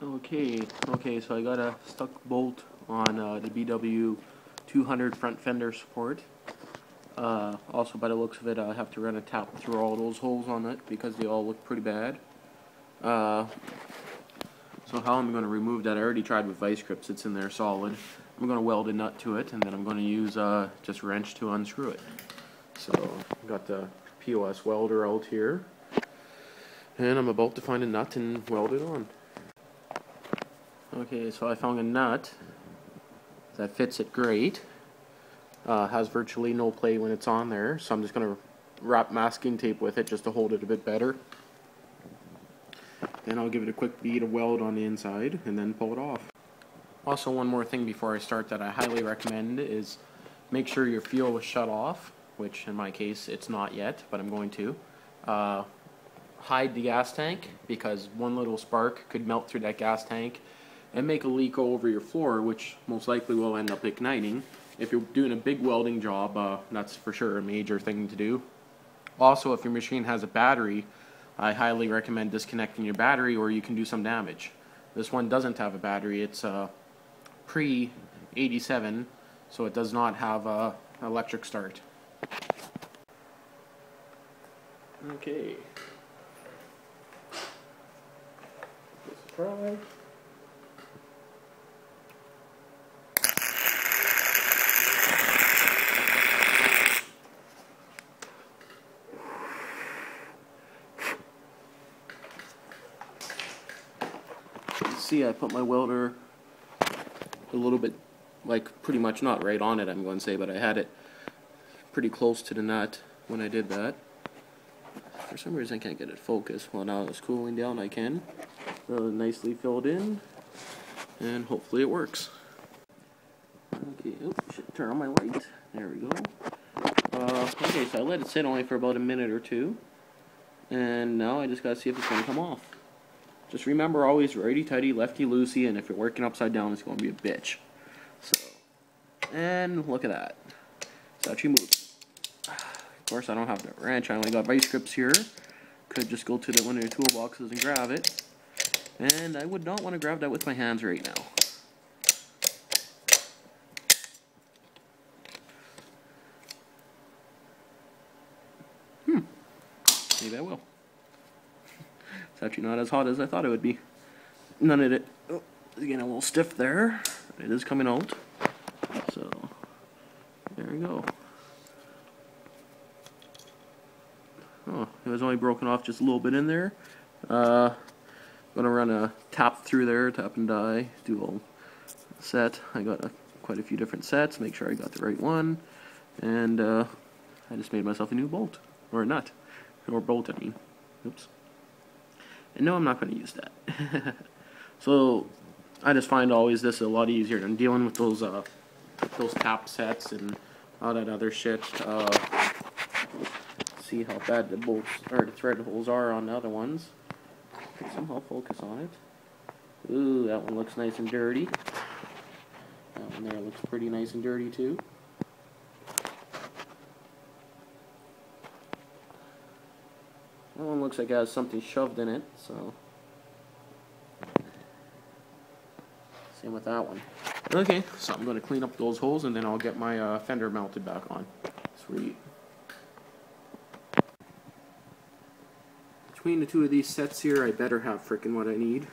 Okay, so I got a stuck bolt on the BW 200 front fender support. Also, by the looks of it, I have to run a tap through all those holes on it because they all look pretty bad. So how I'm going to remove that, I already tried with vice grips, it's in there solid. I'm going to weld a nut to it, and then I'm going to use just a wrench to unscrew it. So, I've got the POS welder out here, and I'm about to find a nut and weld it on. Okay, so I found a nut that fits it great. Has virtually no play when it's on there, so I'm just going to wrap masking tape with it just to hold it a bit better. Then I'll give it a quick bead of weld on the inside and then pull it off. Also, one more thing before I start that I highly recommend is make sure your fuel is shut off, which in my case it's not yet, but I'm going to. Hide the gas tank, because one little spark could melt through that gas tank and make a leak go over your floor, which most likely will end up igniting. If you're doing a big welding job, that's for sure a major thing to do. Also, if your machine has a battery, I highly recommend disconnecting your battery or you can do some damage. This one doesn't have a battery, it's pre-87, so it does not have an electric start. Okay. Let's try. See, I put my welder a little bit, like pretty much not right on it, I'm going to say, but I had it pretty close to the nut when I did that. For some reason I can't get it focused. Well, now it's cooling down, I can. Really nicely filled in, and hopefully it works. Okay, oh, should turn on my light. There we go. Okay, so I let it sit only for about a minute or two, and now I just gotta see if it's gonna come off. Just remember, always righty-tighty, lefty-loosey, and if you're working upside down, it's going to be a bitch. So, and look at that. It's actually moved. Of course, I don't have the wrench. I only got vice grips here. Could just go to one of your toolboxes and grab it. And I would not want to grab that with my hands right now. Maybe I will. It's actually not as hot as I thought it would be. None of it. Oh, it's getting a little stiff there. It is coming out. So, there we go. Oh, it was only broken off just a little bit in there. Gonna run a tap through there, tap and die, do a set. I got quite a few different sets, make sure I got the right one. And I just made myself a new bolt. Or a nut. Or bolt, I mean. Oops. And no, I'm not going to use that. So, I just find always this a lot easier than dealing with those tap sets and all that other shit. See how bad the bolts or the thread holes are on the other ones. Somehow focus on it. Ooh, that one looks nice and dirty. That one there looks pretty nice and dirty too. That one looks like it has something shoved in it, so same with that one. Okay, so I'm going to clean up those holes and then I'll get my fender mounted back on. Sweet. Between the two of these sets here, I better have frickin' what I need.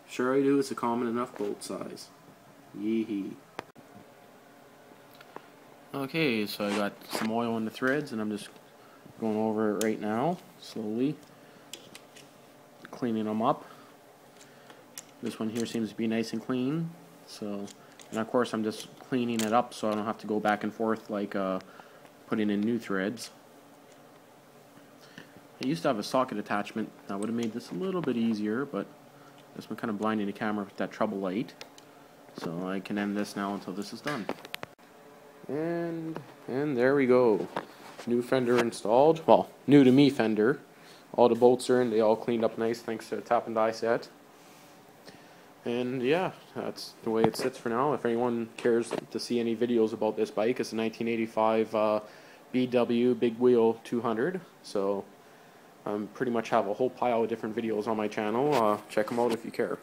Sure I do, it's a common enough bolt size. Yee-hee. Okay, so I got some oil in the threads and I'm just going over it right now, slowly, cleaning them up. This one here seems to be nice and clean, so, and of course I'm just cleaning it up so I don't have to go back and forth like putting in new threads. I used to have a socket attachment that would have made this a little bit easier, but this one kind of blinding the camera with that trouble light, so I can end this now until this is done. And there we go. New fender installed. Well, new to me fender. All the bolts are in. They all cleaned up nice thanks to a tap and die set. And yeah, that's the way it sits for now. If anyone cares to see any videos about this bike, it's a 1985 BW Big Wheel 200. So pretty much have a whole pile of different videos on my channel. Check them out if you care.